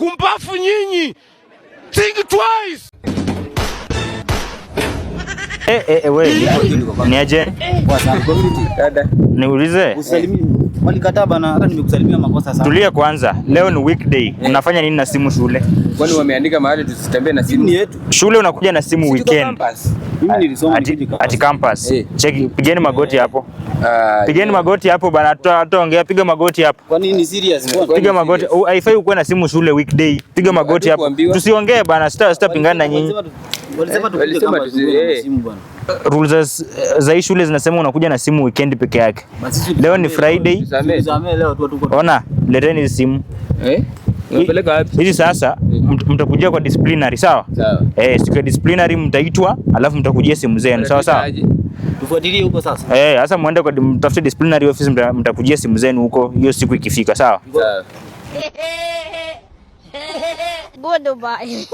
Kumbafu nyinyi. Think twice. Niaje? Dada. Niulize. Usalimie. Walikataa bana, hata nimekusalimia makosa sana. Tulia kwanza. Leo ni weekday. Unafanya nini na simu shule? Kwani wameandika mahali tusitembee na simu? Ni yetu. Shule unakuja na simu weekend. Mimi nilisoma ati campus. Cheki, pigeni magoti hapo. Pigeni magoti hapo bana, tutaongea, piga magoti hapo. Kwa nini serious? Piga magoti. Haifai ukuwe na simu shule weekday. Piga magoti hapo. Tusiongee bana, sitapingana na nyinyi. Walisema tupige kama simu bwana. Rules za hii shule zinasema unakuja na simu weekend peke yake. Leo ni Friday. Tusamee leo tu tuko. Ona, leteni simu. Unapeleka wapi? Hizi sasa mtakujia kwa disciplinary, sawa? Sawa. Siku ya disciplinary mtaitwa, alafu mtakujia simu zenu, sawa sawa? Tufuatilie huko sasa. Sasa muende kwa mtafute disciplinary office, mtakujia simu zenu huko hiyo siku ikifika, sawa? Sawa. Goodbye.